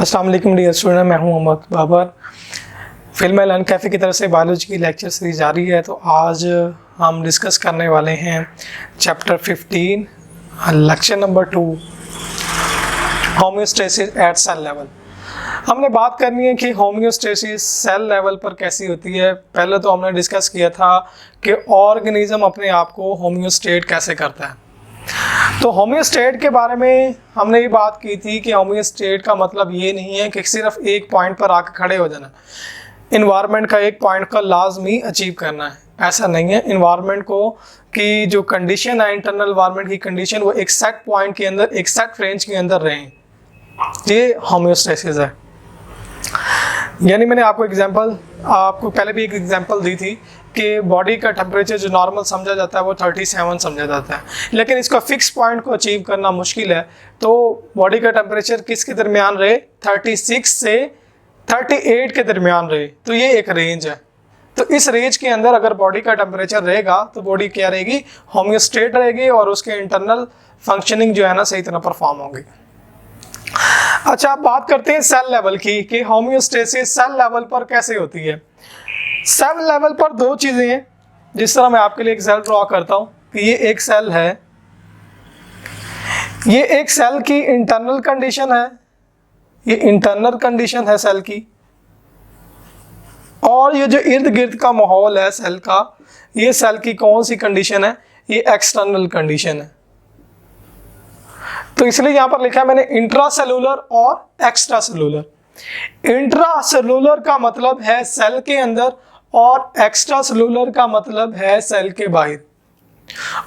अस्सलाम वालेकुम dear student, मैं हूं Mohammad Babar. Film learn cafe की तरफ से बायोलॉजी की लेक्चर सीरीज जारी है। तो आज हम डिस्कस करने वाले हैं chapter 15 lecture number 2 homeostasis at cell level. हमने बात करनी है कि होम्योस्टेसिस सेल लेवल पर कैसी होती है। पहले तो हमने डिस्कस किया था कि ऑर्गेनिज्म अपने आप को होम्योस्टेट कैसे करता है। तो होम्योस्टेट के बारे में हमने ये बात की थी कि होम्योस्टेट का मतलब ये नहीं है कि सिर्फ एक पॉइंट पर आकर खड़े हो जाना, इन्वायरमेंट का एक पॉइंट का लाजमी अचीव करना है, ऐसा नहीं है। इन्वायरमेंट को की जो कंडीशन है, इंटरनल इन्वायरमेंट की कंडीशन, वो एक सेट पॉइंट के अंदर, एक सेट रेंज के अंदर रहें, ये होम्योस्टेसिस है। यानी मैंने आपको पहले भी एक एग्जांपल दी थी कि बॉडी का टेम्परेचर जो नॉर्मल समझा जाता है वो 37 समझा जाता है, लेकिन इसका फिक्स पॉइंट को अचीव करना मुश्किल है। तो बॉडी का टेम्परेचर किसके दरमियान रहे, 36 से 38 के दरमियान रहे, तो ये एक रेंज है। तो इस रेंज के अंदर अगर बॉडी का टेम्परेचर रहेगा तो बॉडी क्या रहेगी, होम्योस्टेट रहेगी और उसके इंटरनल फंक्शनिंग जो है ना सही तरह परफॉर्म होगी। अच्छा, आप बात करते हैं सेल लेवल की कि होम्योस्टेसिस सेल लेवल पर कैसे होती है। सेल लेवल पर दो चीजें हैं। जिस तरह मैं आपके लिए एक सेल ड्रॉ करता हूं कि ये एक सेल है, ये एक सेल की इंटरनल कंडीशन है, ये इंटरनल कंडीशन है सेल की, और ये जो इर्द गिर्द का माहौल है सेल का, ये सेल की कौन सी कंडीशन है, ये एक्सटर्नल कंडीशन है। तो इसलिए यहां पर लिखा है मैंने इंट्रासेलुलर और एक्स्ट्रा सेलुलर। इंट्रासेलुलर का मतलब है सेल के अंदर और एक्स्ट्रा सेलुलर का मतलब है सेल के बाहर।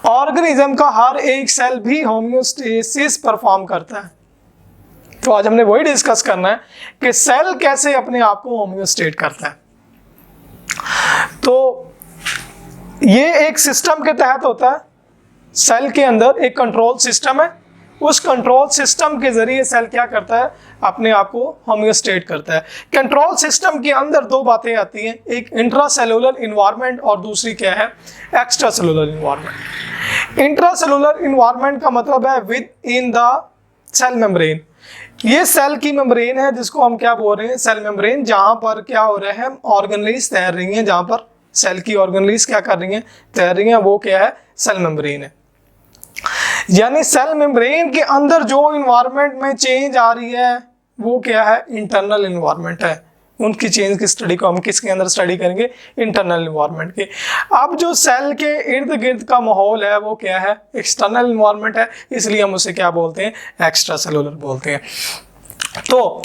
ऑर्गेनिज्म का हर एक सेल भी होम्योस्टेसिस परफॉर्म करता है। तो आज हमने वही डिस्कस करना है कि सेल कैसे अपने आप को होम्योस्टेट करता है। तो ये एक सिस्टम के तहत होता है। सेल के अंदर एक कंट्रोल सिस्टम है, उस कंट्रोल सिस्टम के जरिए सेल क्या करता है, अपने आप को होम्योस्टेट करता है। कंट्रोल सिस्टम के अंदर दो बातें आती हैं, एक इंट्रासेलुलर इन्वायरमेंट और दूसरी क्या है, extra cellular environment. Intracellular environment का मतलब है within the cell membrane. ये सेल की मेम्ब्रेन है जिसको हम क्या बोल रहे हैं, सेल मेम्ब्रेन, जहां पर क्या हो रहा है, ऑर्गेनेलिज तैर रही हैं, जहां पर सेल की ऑर्गेनेलिज क्या कर रही हैं, तैर रही हैं, वो क्या है, सेल मेम्ब्रेन है। यानी सेल मेम्ब्रेन के अंदर जो इन्वायरमेंट में चेंज आ रही है वो क्या है, इंटरनल इन्वायरमेंट है। उनकी चेंज की स्टडी को हम किसके अंदर स्टडी करेंगे, इंटरनल इन्वायरमेंट के। अब जो सेल के इर्द गिर्द का माहौल है वो क्या है, एक्सटर्नल इन्वायरमेंट है, इसलिए हम उसे क्या बोलते हैं, एक्स्ट्रा सेलुलर बोलते हैं। तो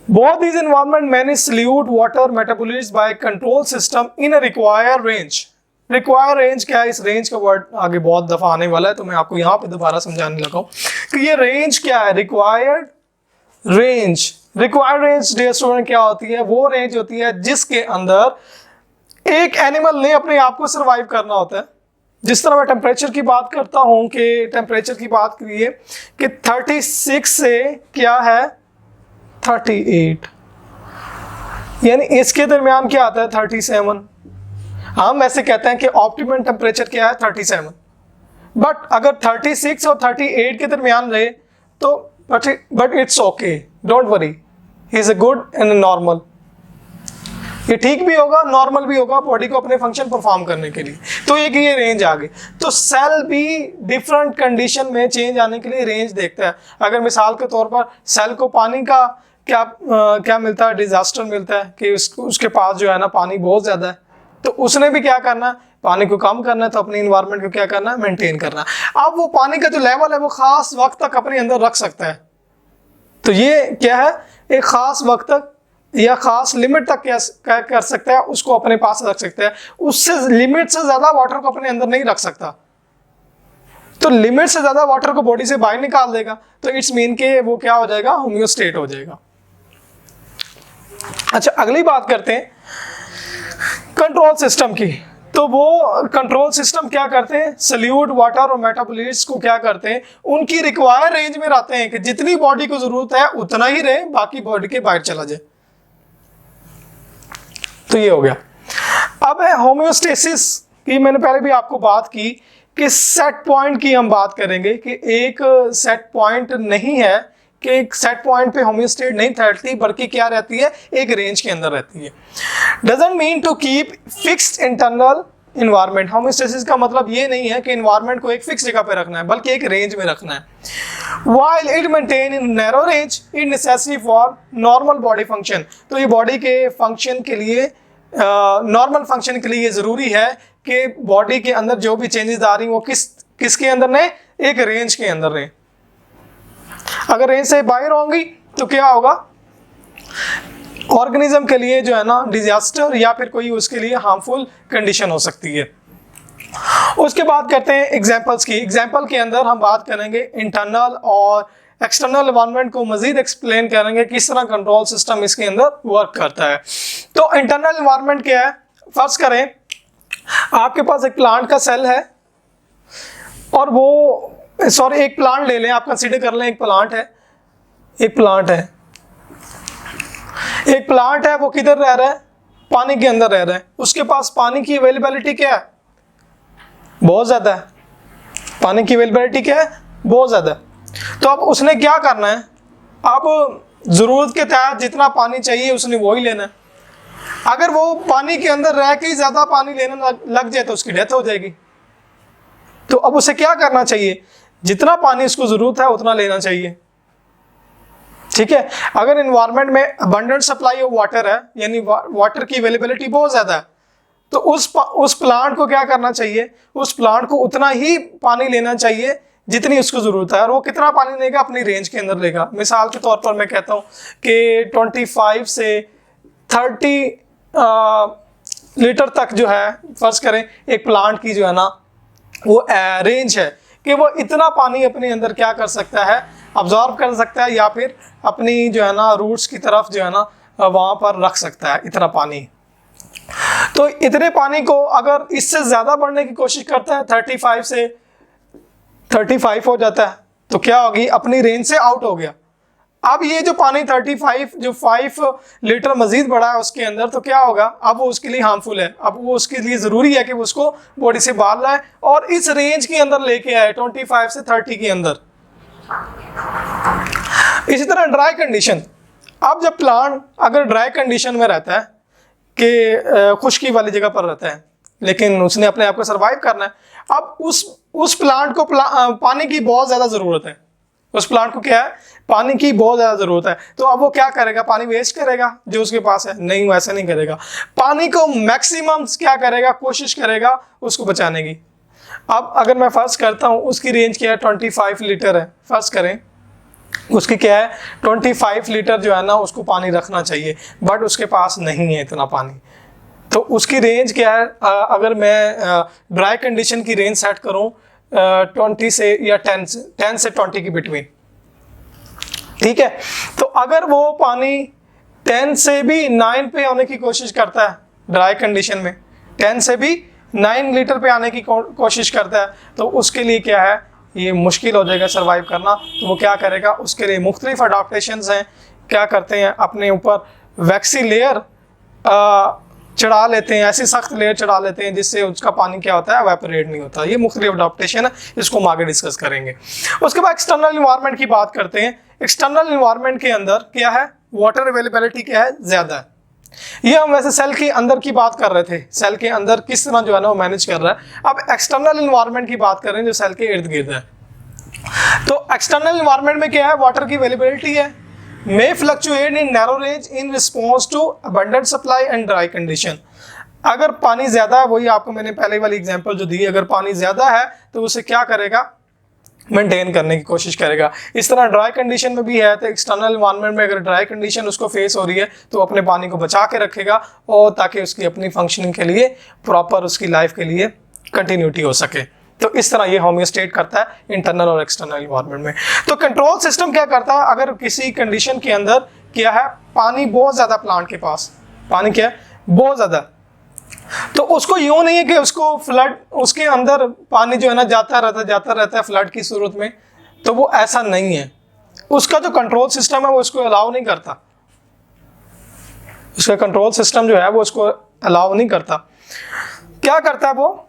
both these environment manage solute water metabolism by control system in a required range। Require range क्या है, इस रेंज का वर्ड आगे बहुत दफा आने वाला है, तो मैं आपको यहाँ पे दोबारा समझाने लगा हूँ कि ये रेंज क्या है, required range. Required range dear student क्या होती है, वो रेंज होती है जिसके अंदर एक एनिमल ने अपने आप को सर्वाइव करना होता है। जिस तरह मैं टेम्परेचर की बात करता हूँ कि टेम्परेचर की बात करिए कि 36 से क्या है, 38, यानी इसके दरमियान क्या आता है, 37। हम वैसे कहते हैं कि ऑप्टिमम टेम्परेचर क्या है, 37, बट अगर 36 और 38 के दरमियान रहे तो but it's okay, don't worry, he is a good and normal. ये ठीक भी होगा, नॉर्मल भी होगा बॉडी को अपने फंक्शन परफॉर्म करने के लिए। तो एक ये रेंज आ गई। तो सेल भी डिफरेंट कंडीशन में चेंज आने के लिए रेंज देखता है। अगर मिसाल के तौर पर सेल को पानी का क्या मिलता है, डिजास्टर मिलता है कि उसके पास जो है ना पानी बहुत ज्यादा है, तो उसने भी क्या करना है, पानी को कम करना है, तो अपनी इन्वायरमेंट को क्या करना है, मेंटेन करना है। अब वो पानी का जो लेवल है वो खास वक्त तक अपने अंदर रख सकता है। तो ये क्या है, एक खास वक्त तक या खास लिमिट तक क्या कर सकता है, उसको अपने पास रख सकता है। उससे लिमिट से ज्यादा वाटर को अपने अंदर नहीं रख सकता। तो लिमिट से ज्यादा वाटर को बॉडी से बाहर निकाल देगा, तो इट्स मीन के वो क्या हो जाएगा, होम्योस्टेट हो जाएगा। अच्छा, अगली बात करते हैं कंट्रोल सिस्टम की। तो वो कंट्रोल सिस्टम क्या करते हैं, सल्यूट वाटर और मेटाबॉलिट्स को क्या करते हैं, उनकी रिक्वायर रेंज में रहते हैं कि जितनी बॉडी को जरूरत है उतना ही रहे, बाकी बॉडी के बाहर चला जाए। तो ये हो गया। अब है होम्योस्टेसिस की, मैंने पहले भी आपको बात की कि सेट पॉइंट की हम बात करेंगे कि एक सेट पॉइंट नहीं है कि एक सेट पॉइंट पे होमियोस्टेट नहीं रहती, बल्कि क्या रहती है, एक रेंज के अंदर रहती है। Doesn't mean to keep fixed internal environment. Homeostasis का मतलब ये नहीं है कि इन्वायरमेंट को एक फिक्स जगह पे रखना है, बल्कि एक रेंज में रखना है। While it maintain in narrow range, it necessary for normal body function। तो ये बॉडी के फंक्शन के लिए, नॉर्मल फंक्शन के लिए ये ज़रूरी है कि बॉडी के अंदर जो भी चेंजेस आ रही हैं वो किसके अंदर ने, एक रेंज के अंदर ने। अगर रेंज से बाहर होंगी तो क्या होगा, ऑर्गेनिज्म के लिए जो है ना डिजास्टर या फिर कोई उसके लिए हार्मफुल कंडीशन हो सकती है। उसके बाद करते हैं एग्जांपल्स की। एग्जांपल के अंदर हम बात करेंगे इंटरनल और एक्सटर्नल एनवायरनमेंट को मजीद एक्सप्लेन करेंगे किस तरह कंट्रोल सिस्टम इसके अंदर वर्क करता है। तो इंटरनल एनवायरनमेंट क्या है, फर्स्ट करें आपके पास एक प्लांट का सेल है और वो एक प्लांट ले लें, आप कंसीडर कर लें एक प्लांट है, वो किधर रह रहा है, पानी के अंदर रह रहा है। उसके पास पानी की अवेलेबिलिटी क्या है, बहुत ज़्यादा है। पानी की अवेलेबिलिटी क्या है, बहुत ज़्यादा। तो अब उसने क्या करना है, अब ज़रूरत के तहत जितना पानी चाहिए उसने वही लेना है। अगर वो पानी के अंदर रह के ज़्यादा पानी लेने लग जाए तो उसकी डेथ हो जाएगी। तो अब उसे क्या करना चाहिए, जितना पानी उसको ज़रूरत है उतना लेना चाहिए, ठीक है। अगर इन्वायरमेंट में अबंडेंट सप्लाई ऑफ वाटर है, यानी वाटर की अवेलेबिलिटी बहुत ज़्यादा है, तो उस प्लांट को क्या करना चाहिए, उस प्लांट को उतना ही पानी लेना चाहिए जितनी उसको ज़रूरत है। और वो कितना पानी लेगा, अपनी रेंज के अंदर लेगा। मिसाल के तौर पर मैं कहता हूँ कि 25 से 30 लीटर तक जो है, फर्ज करें एक प्लांट की जो है ना वो रेंज है कि वो इतना पानी अपने अंदर क्या कर सकता है, अब्जॉर्ब कर सकता है, या फिर अपनी जो है ना रूट्स की तरफ जो है ना वहाँ पर रख सकता है इतना पानी। तो इतने पानी को अगर इससे ज़्यादा बढ़ने की कोशिश करता है, 35 से 35 हो जाता है, तो क्या होगी, अपनी रेंज से आउट हो गया। अब ये जो पानी 35 जो 5 लीटर मजीद बढ़ा है उसके अंदर, तो क्या होगा, अब वो उसके लिए हार्मफुल है। अब वो उसके लिए ज़रूरी है कि वो उसको बॉडी से बाहर लाए और इस रेंज के अंदर लेके आए, 25 से 30 के अंदर। इसी तरह ड्राई कंडीशन। अब जब प्लांट अगर ड्राई कंडीशन में रहता है कि खुश्की वाली जगह पर रहता है, लेकिन उसने अपने आप को सर्वाइव करना है, अब उस प्लांट को पानी की बहुत ज़्यादा ज़रूरत है। उस प्लांट को क्या है, पानी की बहुत ज़्यादा ज़रूरत है। तो अब वो क्या करेगा, पानी वेस्ट करेगा जो उसके पास है? नहीं, वैसे नहीं करेगा। पानी को मैक्सिमम क्या करेगा, कोशिश करेगा उसको बचाने की। अब अगर मैं फर्स्ट करता हूँ, उसकी रेंज क्या है, 25 लीटर है। फर्स्ट करें उसकी क्या है, 25 लीटर जो है ना उसको पानी रखना चाहिए, बट उसके पास नहीं है इतना पानी। तो उसकी रेंज क्या है, अगर मैं ड्राई कंडीशन की रेंज सेट करूँ 20 से या 10 से 20 के बिटवीन, ठीक है। तो अगर वो पानी 10 से भी 9 पे आने की कोशिश करता है ड्राई कंडीशन में, 10 से भी 9 लीटर पे आने की कोशिश करता है, तो उसके लिए क्या है, ये मुश्किल हो जाएगा सर्वाइव करना। तो वो क्या करेगा, उसके लिए मुख्तलिफ अडाप्टेशंस हैं। क्या करते हैं, अपने ऊपर वैक्सी लेयर चढ़ा लेते हैं, ऐसी सख्त लेयर चढ़ा लेते हैं जिससे उसका पानी क्या होता है, एवेपोरेट नहीं होता। ये मुख्तलिफ अडाप्टेशन है, इसको हम आगे डिस्कस करेंगे। उसके बाद एक्सटर्नल इन्वायरमेंट की बात करते हैं। एक्सटर्नल इन्वायरमेंट के अंदर क्या है, वाटर अवेलेबिलिटी क्या है, ज़्यादा है। ये हम वैसे सेल के अंदर की बात कर रहे थे, सेल के अंदर किस तरह जो है ना वो मैनेज कर रहा है। अब एक्सटर्नल इन्वायरमेंट की बात कर रहे हैं जो सेल के इर्द गिर्द है। तो एक्सटर्नल इन्वायरमेंट में क्या है, वाटर की अवेलेबिलिटी है, may fluctuate in narrow range in response to abundant supply and dry condition। अगर पानी ज़्यादा है, वही आपको मैंने पहले वाली एग्जांपल जो दी, अगर पानी ज़्यादा है तो उसे क्या करेगा, मेंटेन करने की कोशिश करेगा। इस तरह ड्राई कंडीशन में भी है, तो एक्सटर्नल इन्वायरमेंट में अगर ड्राई कंडीशन उसको फेस हो रही है तो अपने पानी को बचा के रखेगा, और ताकि उसकी अपनी फंक्शनिंग के लिए प्रॉपर उसकी लाइफ के लिए कंटिन्यूटी हो सके। तो इस तरह ये होमियोस्टेट करता है इंटरनल और एक्सटर्नल इन्वायरमेंट में। तो कंट्रोल सिस्टम क्या करता है, अगर किसी कंडीशन के अंदर क्या है, पानी बहुत ज़्यादा प्लांट के पास, पानी क्या है, बहुत ज़्यादा, तो उसको यूँ नहीं है कि उसको फ्लड, उसके अंदर पानी जो है ना जाता रहता है फ्लड की सूरत में, तो वो ऐसा नहीं है। उसका जो कंट्रोल सिस्टम है वो उसको अलाउ नहीं करता, उसका कंट्रोल सिस्टम जो है वो उसको अलाउ नहीं करता। क्या करता है वो,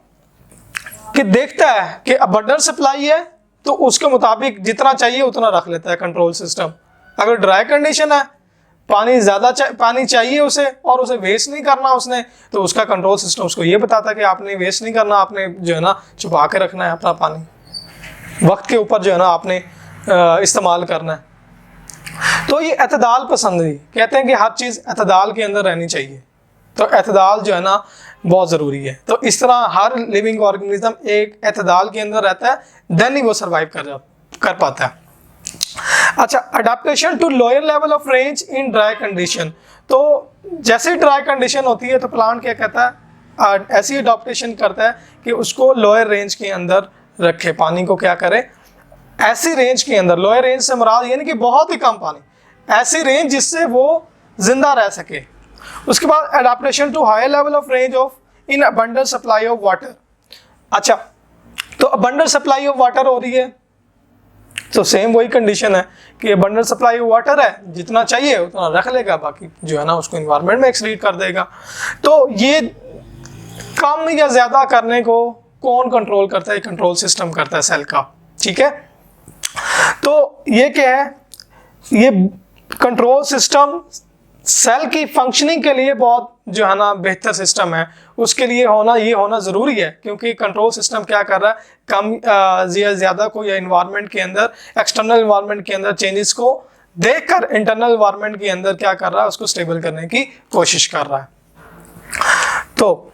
कि देखता है कि अबंडेंट सप्लाई है तो उसके मुताबिक जितना चाहिए उतना रख लेता है कंट्रोल सिस्टम। अगर ड्राई कंडीशन है, पानी ज़्यादा पानी चाहिए उसे और उसे वेस्ट नहीं करना उसने, तो उसका कंट्रोल सिस्टम उसको ये बताता है कि आपने वेस्ट नहीं करना, आपने जो है ना छुपा के रखना है अपना पानी, वक्त के ऊपर जो है ना आपने इस्तेमाल करना है। तो ये एतदाल पसंदी, कहते हैं कि हर चीज़ एतदाल के अंदर रहनी चाहिए, तो एतदाल जो है ना बहुत ज़रूरी है। तो इस तरह हर लिविंग ऑर्गेनिज्म एक एतदाल के अंदर रहता है, देन ही वो सर्वाइव कर पाता है। अच्छा, adaptation to lower level of range in dry condition. तो जैसे ड्राई कंडीशन होती है तो प्लांट क्या कहता है, ऐसी अडेप्टेशन करता है कि उसको लोअर रेंज के अंदर रखे, पानी को क्या करे, ऐसी रेंज के अंदर, लोअर रेंज से मुराद यानी कि बहुत ही कम पानी, ऐसी रेंज जिससे वो जिंदा रह सके। उसके बाद adaptation to higher level of range of in abundant supply of water. अच्छा, तो अबंडेंट सप्लाई ऑफ वाटर हो रही है, तो सेम वही कंडीशन है कि अबंडेंट सप्लाई ऑफ वाटर है, जितना चाहिए उतना रख लेगा, बाकी जो है ना उसको इन्वायरमेंट में एक्सक्रीट कर देगा। तो ये कम या ज़्यादा करने को कौन कंट्रोल करता है? कंट्रोल सिस्टम करता है सेल का, ठीक है। तो ये क्या है, ये कंट्रोल सिस्टम सेल की फंक्शनिंग के लिए बहुत जो है ना बेहतर सिस्टम है, उसके लिए ये होना ज़रूरी है, क्योंकि कंट्रोल सिस्टम क्या कर रहा है, कम या ज़्यादा को या इन्वायरमेंट के अंदर, एक्सटर्नल इन्वायरमेंट के अंदर चेंजेस को देखकर इंटरनल इन्वायरमेंट के अंदर क्या कर रहा है, उसको स्टेबल करने की कोशिश कर रहा है। तो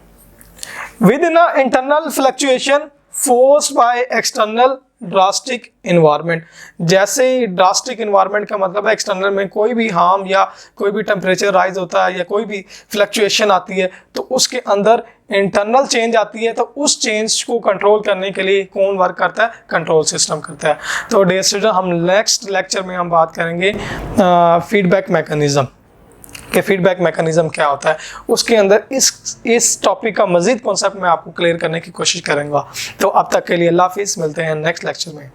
with in internal fluctuation forced by external drastic environment, जैसे ही ड्रास्टिक इन्वायरमेंट का मतलब है एक्सटर्नल में कोई भी हार्म या कोई भी टेम्परेचर राइज होता है या कोई भी फ्लक्चुएशन आती है, तो उसके अंदर इंटरनल चेंज आती है, तो उस चेंज को कंट्रोल करने के लिए कौन वर्क करता है? कंट्रोल सिस्टम करता है। तो डियर स्टूडेंट, हम नेक्स्ट लेक्चर में हम बात करेंगे फीडबैक मैकेनिज्म कि फीडबैक मैकेनिज्म क्या होता है, उसके अंदर इस टॉपिक का मजीद कॉन्सेप्ट मैं आपको क्लियर करने की कोशिश करूंगा। तो अब तक के लिए अल्लाह हाफिज़, मिलते हैं नेक्स्ट लेक्चर में।